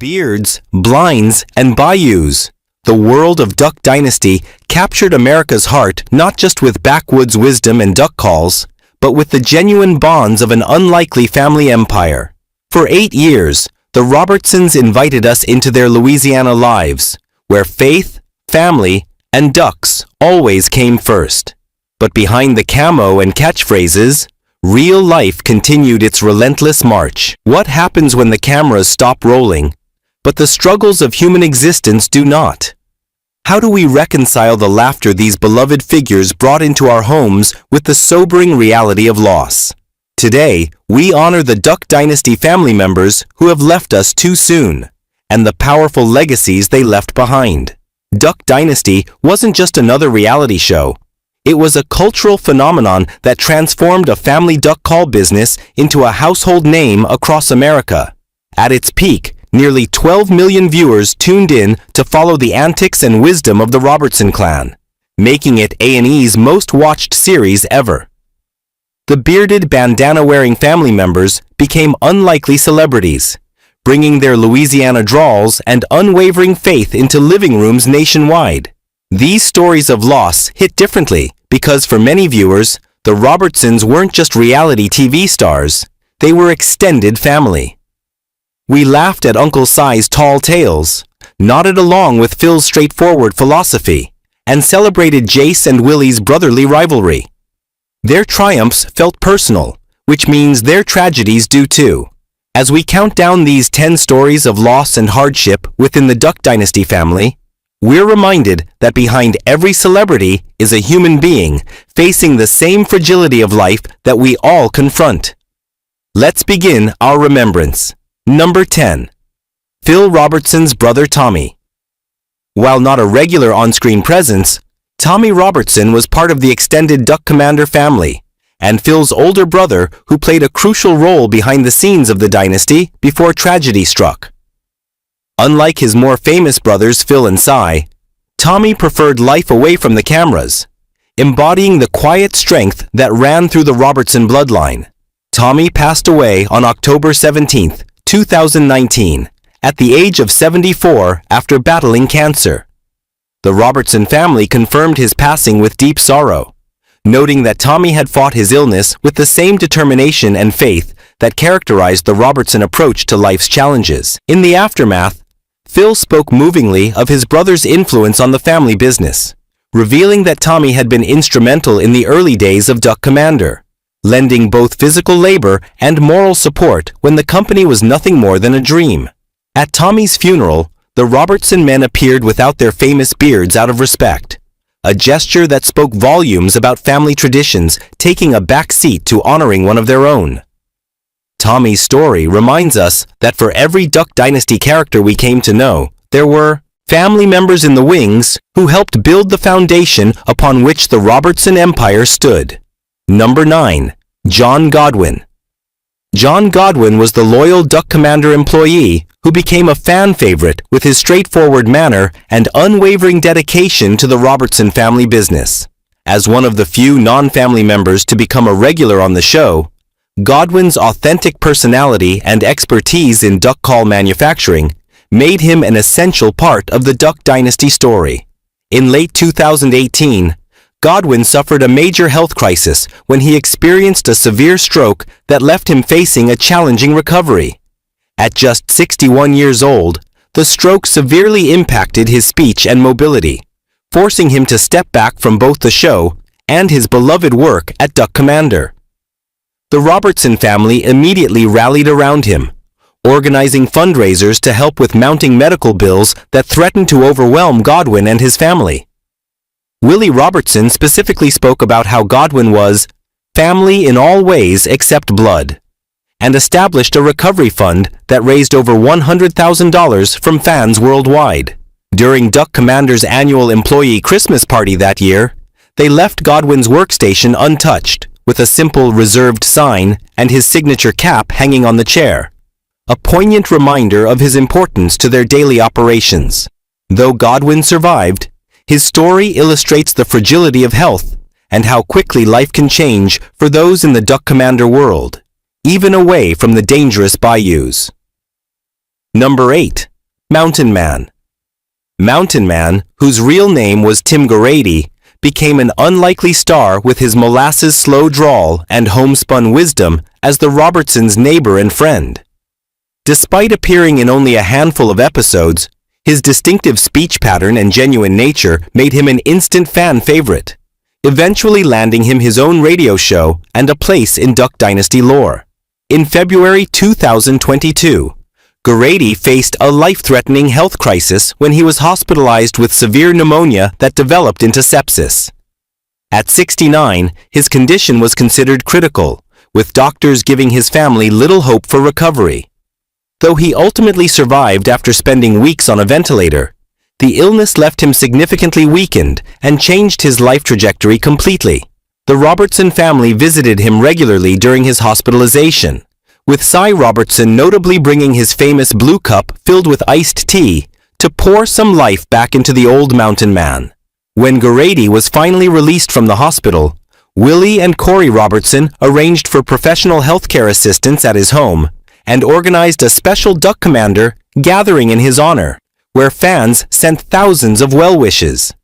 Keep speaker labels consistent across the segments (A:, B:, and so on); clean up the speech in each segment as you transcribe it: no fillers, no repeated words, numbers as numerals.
A: Beards, blinds, and bayous. The world of Duck Dynasty captured America's heart not just with backwoods wisdom and duck calls, but with the genuine bonds of an unlikely family empire. For 8 years, the Robertsons invited us into their Louisiana lives, where faith, family, and ducks always came first. But behind the camo and catchphrases, real life continued its relentless march. What happens when the cameras stop rolling, but the struggles of human existence do not? How do we reconcile the laughter these beloved figures brought into our homes with the sobering reality of loss? Today, we honor the Duck Dynasty family members who have left us too soon, and the powerful legacies they left behind. Duck Dynasty wasn't just another reality show. It was a cultural phenomenon that transformed a family duck call business into a household name across America. At its peak, nearly 12 million viewers tuned in to follow the antics and wisdom of the Robertson clan, making it A&E's most watched series ever. The bearded, bandana-wearing family members became unlikely celebrities, bringing their Louisiana drawls and unwavering faith into living rooms nationwide. These stories of loss hit differently because for many viewers, the Robertsons weren't just reality TV stars, they were extended family. We laughed at Uncle Si's tall tales, nodded along with Phil's straightforward philosophy, and celebrated Jace and Willie's brotherly rivalry. Their triumphs felt personal, which means their tragedies do too. As we count down these 10 stories of loss and hardship within the Duck Dynasty family, we're reminded that behind every celebrity is a human being facing the same fragility of life that we all confront. Let's begin our remembrance. Number 10. Phil Robertson's brother Tommy. While not a regular on-screen presence, Tommy Robertson was part of the extended Duck Commander family, and Phil's older brother who played a crucial role behind the scenes of the dynasty before tragedy struck. Unlike his more famous brothers Phil and Si, Tommy preferred life away from the cameras, embodying the quiet strength that ran through the Robertson bloodline. Tommy passed away on October 17, 2019, at the age of 74 after battling cancer. The Robertson family confirmed his passing with deep sorrow, noting that Tommy had fought his illness with the same determination and faith that characterized the Robertson approach to life's challenges. In the aftermath, Phil spoke movingly of his brother's influence on the family business, revealing that Tommy had been instrumental in the early days of Duck Commander, lending both physical labor and moral support when the company was nothing more than a dream. At Tommy's funeral, the Robertson men appeared without their famous beards out of respect, a gesture that spoke volumes about family traditions taking a back seat to honoring one of their own. Tommy's story reminds us that for every Duck Dynasty character we came to know, there were family members in the wings who helped build the foundation upon which the Robertson Empire stood. Number 9. John Godwin. John Godwin was the loyal Duck Commander employee who became a fan favorite with his straightforward manner and unwavering dedication to the Robertson family business. As one of the few non-family members to become a regular on the show, Godwin's authentic personality and expertise in duck call manufacturing made him an essential part of the Duck Dynasty story. In late 2018, Godwin suffered a major health crisis when he experienced a severe stroke that left him facing a challenging recovery. At just 61 years old, the stroke severely impacted his speech and mobility, forcing him to step back from both the show and his beloved work at Duck Commander. The Robertson family immediately rallied around him, organizing fundraisers to help with mounting medical bills that threatened to overwhelm Godwin and his family. Willie Robertson specifically spoke about how Godwin was family in all ways except blood, and established a recovery fund that raised over $100,000 from fans worldwide. During Duck Commander's annual employee Christmas party that year, they left Godwin's workstation untouched, with a simple reserved sign and his signature cap hanging on the chair, a poignant reminder of his importance to their daily operations. Though Godwin survived, his story illustrates the fragility of health and how quickly life can change for those in the Duck Commander world, even away from the dangerous bayous. Number 8. Mountain Man. Mountain Man, whose real name was Tim Grady, became an unlikely star with his molasses slow drawl and homespun wisdom as the Robertsons' neighbor and friend. Despite appearing in only a handful of episodes, his distinctive speech pattern and genuine nature made him an instant fan favorite, eventually landing him his own radio show and a place in Duck Dynasty lore. In February 2022, Grady faced a life-threatening health crisis when he was hospitalized with severe pneumonia that developed into sepsis. At 69, his condition was considered critical, with doctors giving his family little hope for recovery. Though he ultimately survived after spending weeks on a ventilator, the illness left him significantly weakened and changed his life trajectory completely. The Robertson family visited him regularly during his hospitalization, with Cy Robertson notably bringing his famous blue cup filled with iced tea to pour some life back into the old Mountain Man. When Grady was finally released from the hospital, Willie and Corey Robertson arranged for professional healthcare assistance at his home and organized a special Duck Commander gathering in his honor, where fans sent thousands of well wishes.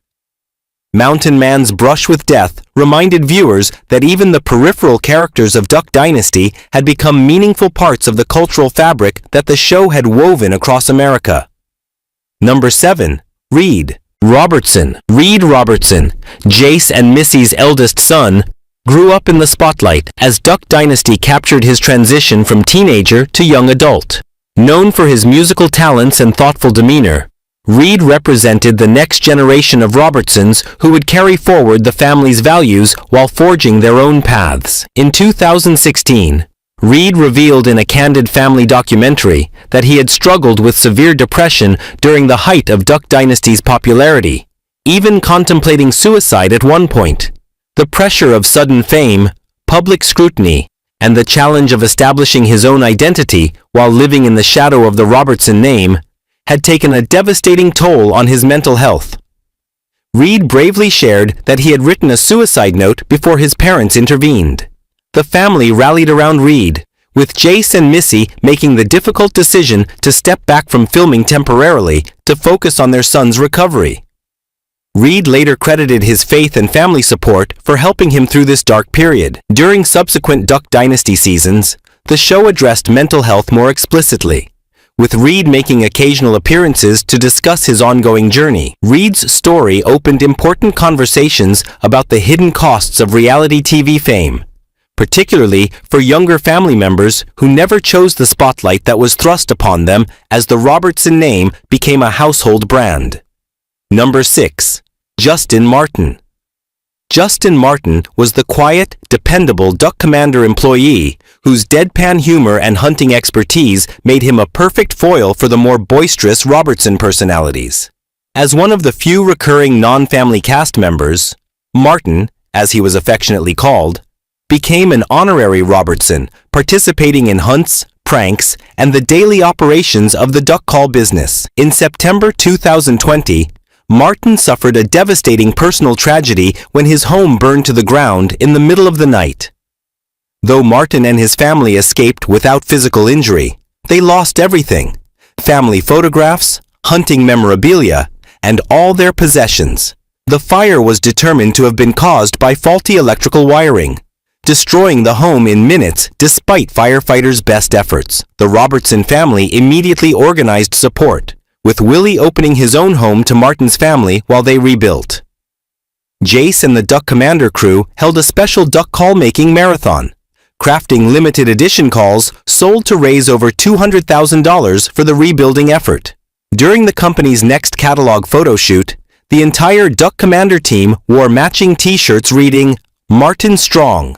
A: Mountain Man's brush with death reminded viewers that even the peripheral characters of Duck Dynasty had become meaningful parts of the cultural fabric that the show had woven across America. Number 7. Reed Robertson. Reed Robertson, Jace and Missy's eldest son, grew up in the spotlight as Duck Dynasty captured his transition from teenager to young adult. Known for his musical talents and thoughtful demeanor, Reed represented the next generation of Robertsons who would carry forward the family's values while forging their own paths. In 2016, Reed revealed in a candid family documentary that he had struggled with severe depression during the height of Duck Dynasty's popularity, even contemplating suicide at one point. The pressure of sudden fame, public scrutiny, and the challenge of establishing his own identity while living in the shadow of the Robertson name had taken a devastating toll on his mental health. Reed bravely shared that he had written a suicide note before his parents intervened. The family rallied around Reed, with Jace and Missy making the difficult decision to step back from filming temporarily to focus on their son's recovery. Reed later credited his faith and family support for helping him through this dark period. During subsequent Duck Dynasty seasons, the show addressed mental health more explicitly, with Reed making occasional appearances to discuss his ongoing journey. Reed's story opened important conversations about the hidden costs of reality TV fame, particularly for younger family members who never chose the spotlight that was thrust upon them as the Robertson name became a household brand. Number 6. Justin Martin. Justin Martin was the quiet, dependable Duck Commander employee whose deadpan humor and hunting expertise made him a perfect foil for the more boisterous Robertson personalities. As one of the few recurring non-family cast members, Martin, as he was affectionately called, became an honorary Robertson, participating in hunts, pranks, and the daily operations of the duck call business. In September 2020, Martin suffered a devastating personal tragedy when his home burned to the ground in the middle of the night. Though Martin and his family escaped without physical injury, they lost everything: family photographs, hunting memorabilia, and all their possessions. The fire was determined to have been caused by faulty electrical wiring, destroying the home in minutes despite firefighters' best efforts. The Robertson family immediately organized support, with Willie opening his own home to Martin's family while they rebuilt. Jace and the Duck Commander crew held a special duck call-making marathon, crafting limited edition calls sold to raise over $200,000 for the rebuilding effort. During the company's next catalog photo shoot, the entire Duck Commander team wore matching t-shirts reading, "Martin Strong,"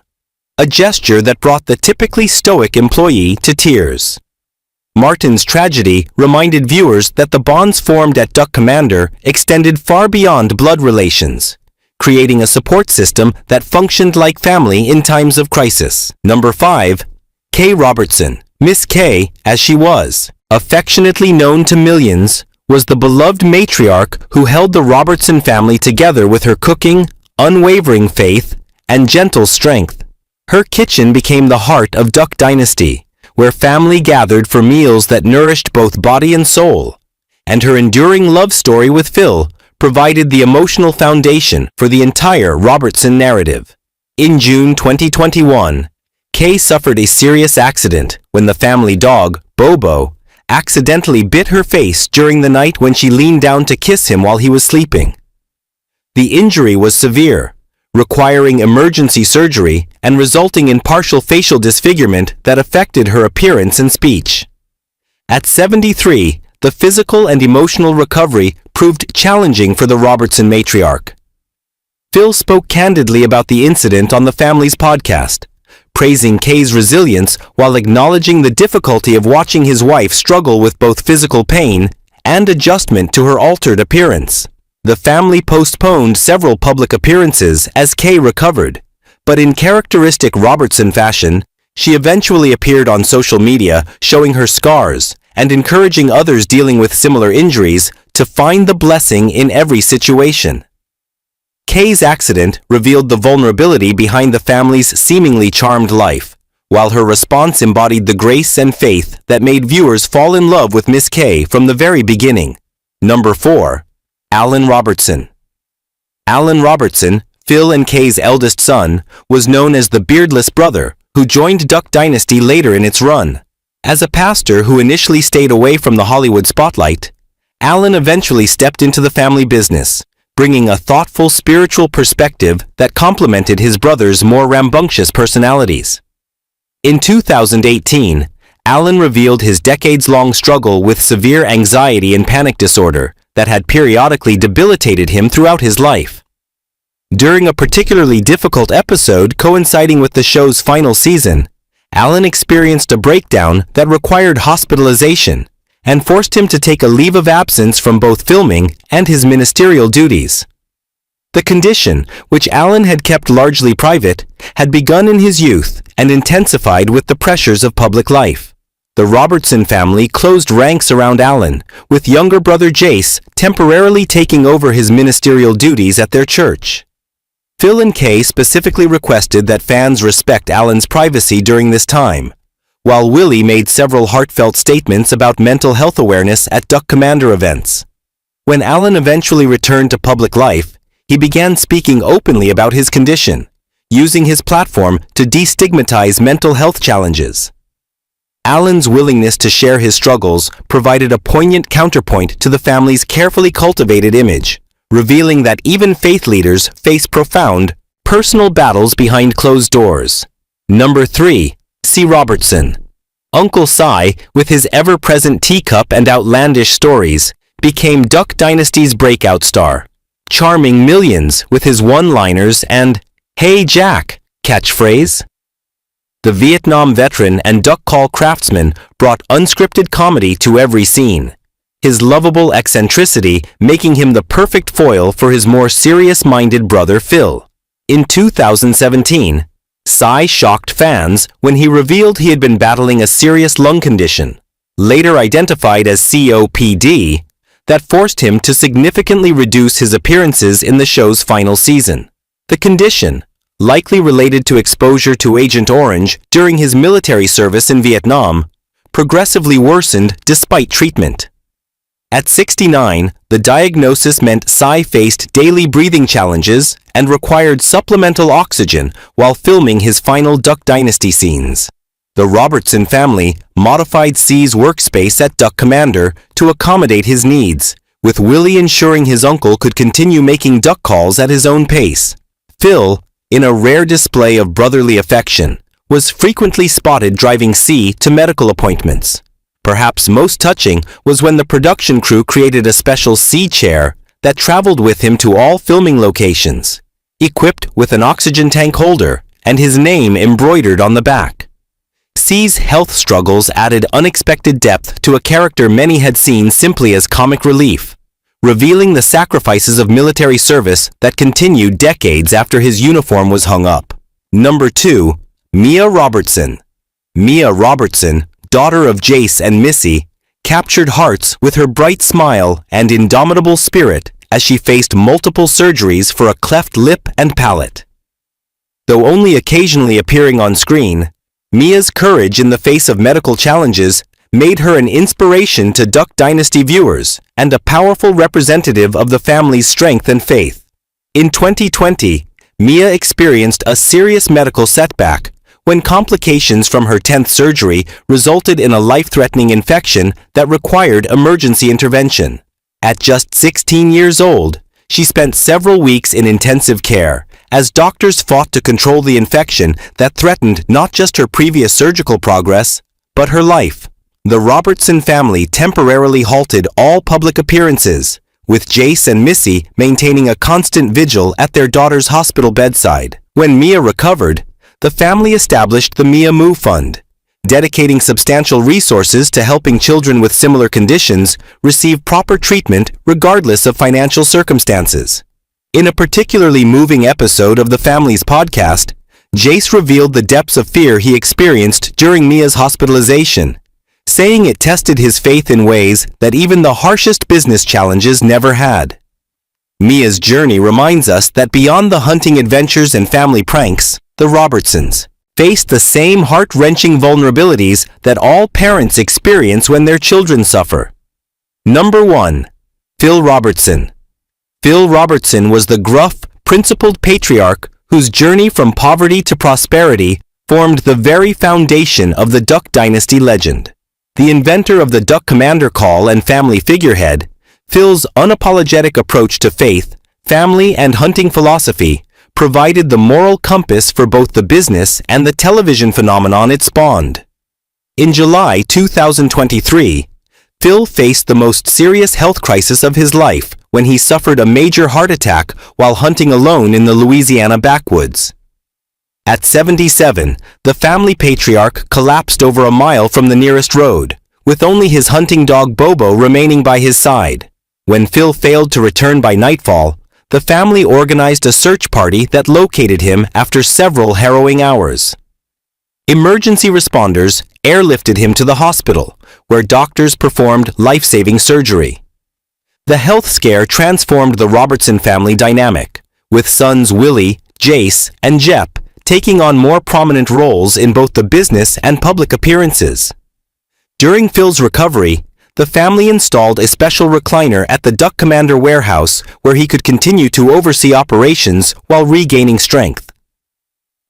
A: a gesture that brought the typically stoic employee to tears. Martin's tragedy reminded viewers that the bonds formed at Duck Commander extended far beyond blood relations, creating a support system that functioned like family in times of crisis. Number 5. Kay Robertson. Miss Kay, as she was affectionately known to millions, was the beloved matriarch who held the Robertson family together with her cooking, unwavering faith, and gentle strength. Her kitchen became the heart of Duck Dynasty, where family gathered for meals that nourished both body and soul. and her enduring love story with Phil provided the emotional foundation for the entire Robertson narrative. In June 2021, Kay suffered a serious accident when the family dog, Bobo, accidentally bit her face during the night when she leaned down to kiss him while he was sleeping. The injury was severe, requiring emergency surgery and resulting in partial facial disfigurement that affected her appearance and speech. At 73, the physical and emotional recovery proved challenging for the Robertson matriarch. Phil spoke candidly about the incident on the family's podcast, praising Kay's resilience while acknowledging the difficulty of watching his wife struggle with both physical pain and adjustment to her altered appearance. The family postponed several public appearances as Kay recovered, but in characteristic Robertson fashion, she eventually appeared on social media showing her scars and encouraging others dealing with similar injuries to find the blessing in every situation. Kay's accident revealed the vulnerability behind the family's seemingly charmed life, while her response embodied the grace and faith that made viewers fall in love with Miss Kay from the very beginning. Number 4. Alan Robertson. Alan Robertson, Phil and Kay's eldest son, was known as the beardless brother who joined Duck Dynasty later in its run. As a pastor who initially stayed away from the Hollywood spotlight, Alan eventually stepped into the family business, bringing a thoughtful spiritual perspective that complemented his brother's more rambunctious personalities. In 2018, Alan revealed his decades-long struggle with severe anxiety and panic disorder that had periodically debilitated him throughout his life. During a particularly difficult episode coinciding with the show's final season, Alan experienced a breakdown that required hospitalization and forced him to take a leave of absence from both filming and his ministerial duties. The condition, which Alan had kept largely private, had begun in his youth and intensified with the pressures of public life. The Robertson family closed ranks around Alan, with younger brother Jace temporarily taking over his ministerial duties at their church. Phil and Kay specifically requested that fans respect Alan's privacy during this time, while Willie made several heartfelt statements about mental health awareness at Duck Commander events. When Alan eventually returned to public life, he began speaking openly about his condition, using his platform to destigmatize mental health challenges. Alan's willingness to share his struggles provided a poignant counterpoint to the family's carefully cultivated image, revealing that even faith leaders face profound, personal battles behind closed doors. Number 3. C. Robertson. Uncle Si, with his ever-present teacup and outlandish stories, became Duck Dynasty's breakout star, charming millions with his one-liners and "Hey Jack" catchphrase. The Vietnam veteran and duck call craftsman brought unscripted comedy to every scene, his lovable eccentricity making him the perfect foil for his more serious-minded brother Phil. In 2017, Si shocked fans when he revealed he had been battling a serious lung condition, later identified as COPD, that forced him to significantly reduce his appearances in the show's final season. The condition, likely related to exposure to Agent Orange during his military service in Vietnam, progressively worsened despite treatment. At 69, the diagnosis meant Si faced daily breathing challenges and required supplemental oxygen while filming his final Duck Dynasty scenes. The Robertson family modified C's workspace at Duck Commander to accommodate his needs, with Willie ensuring his uncle could continue making duck calls at his own pace. Phil, in a rare display of brotherly affection, was frequently spotted driving C to medical appointments. Perhaps most touching was when the production crew created a special C chair that traveled with him to all filming locations, equipped with an oxygen tank holder and his name embroidered on the back. C's health struggles added unexpected depth to a character many had seen simply as comic relief, revealing the sacrifices of military service that continued decades after his uniform was hung up. Number 2. Mia Robertson. Mia Robertson, daughter of Jace and Missy, captured hearts with her bright smile and indomitable spirit as she faced multiple surgeries for a cleft lip and palate. Though only occasionally appearing on screen, Mia's courage in the face of medical challenges made her an inspiration to Duck Dynasty viewers and a powerful representative of the family's strength and faith. In 2020, Mia experienced a serious medical setback when complications from her 10th surgery resulted in a life-threatening infection that required emergency intervention. At just 16 years old, she spent several weeks in intensive care as doctors fought to control the infection that threatened not just her previous surgical progress, but her life. The Robertson family temporarily halted all public appearances, with Jace and Missy maintaining a constant vigil at their daughter's hospital bedside. When Mia recovered, the family established the Mia Moo Fund, dedicating substantial resources to helping children with similar conditions receive proper treatment regardless of financial circumstances. In a particularly moving episode of the family's podcast, Jace revealed the depths of fear he experienced during Mia's hospitalization, saying it tested his faith in ways that even the harshest business challenges never had. Mia's journey reminds us that beyond the hunting adventures and family pranks, the Robertsons faced the same heart-wrenching vulnerabilities that all parents experience when their children suffer. Number 1. Phil Robertson. Phil Robertson was the gruff, principled patriarch whose journey from poverty to prosperity formed the very foundation of the Duck Dynasty legend. The inventor of the Duck Commander call and family figurehead, Phil's unapologetic approach to faith, family, and hunting philosophy provided the moral compass for both the business and the television phenomenon it spawned. In July 2023, Phil faced the most serious health crisis of his life when he suffered a major heart attack while hunting alone in the Louisiana backwoods. At 77, the family patriarch collapsed over a mile from the nearest road, with only his hunting dog Bobo remaining by his side. When Phil failed to return by nightfall, the family organized a search party that located him after several harrowing hours. Emergency responders airlifted him to the hospital, where doctors performed life-saving surgery. The health scare transformed the Robertson family dynamic, with sons Willie, Jace, and Jep taking on more prominent roles in both the business and public appearances. During Phil's recovery, the family installed a special recliner at the Duck Commander warehouse where he could continue to oversee operations while regaining strength.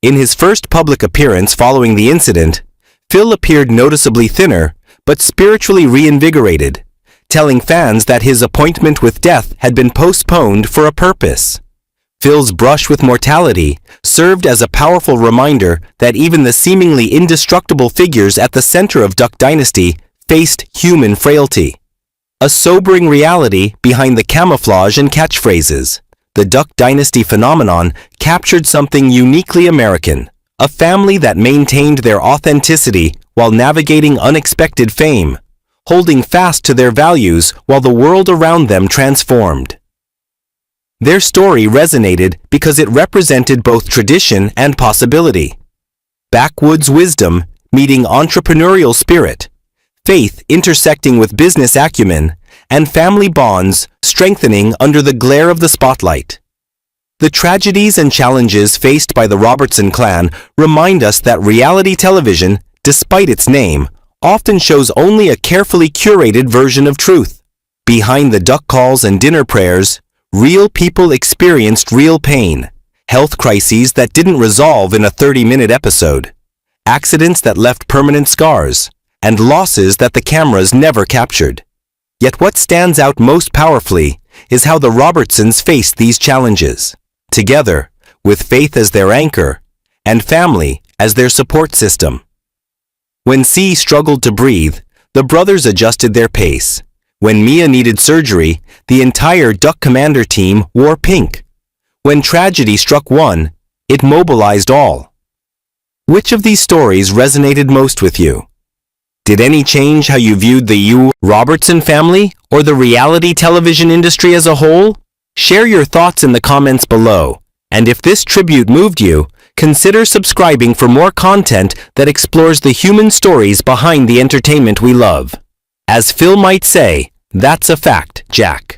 A: In his first public appearance following the incident, Phil appeared noticeably thinner, but spiritually reinvigorated, telling fans that his appointment with death had been postponed for a purpose. Phil's brush with mortality served as a powerful reminder that even the seemingly indestructible figures at the center of Duck Dynasty faced human frailty. A sobering reality behind the camouflage and catchphrases. The Duck Dynasty phenomenon captured something uniquely American, a family that maintained their authenticity while navigating unexpected fame, holding fast to their values while the world around them transformed. Their story resonated because it represented both tradition and possibility. Backwoods wisdom meeting entrepreneurial spirit, faith intersecting with business acumen, and family bonds strengthening under the glare of the spotlight. The tragedies and challenges faced by the Robertson clan remind us that reality television, despite its name, often shows only a carefully curated version of truth. Behind the duck calls and dinner prayers, real people experienced real pain, health crises that didn't resolve in a 30-minute episode, accidents that left permanent scars, and losses that the cameras never captured. Yet what stands out most powerfully is how the Robertsons faced these challenges, together, with faith as their anchor, and family as their support system. When C struggled to breathe, the brothers adjusted their pace. When Mia needed surgery, the entire Duck Commander team wore pink. When tragedy struck one, it mobilized all. Which of these stories resonated most with you? Did any change how you viewed the Robertson family or the reality television industry as a whole? Share your thoughts in the comments below. And if this tribute moved you, consider subscribing for more content that explores the human stories behind the entertainment we love. As Phil might say, that's a fact, Jack.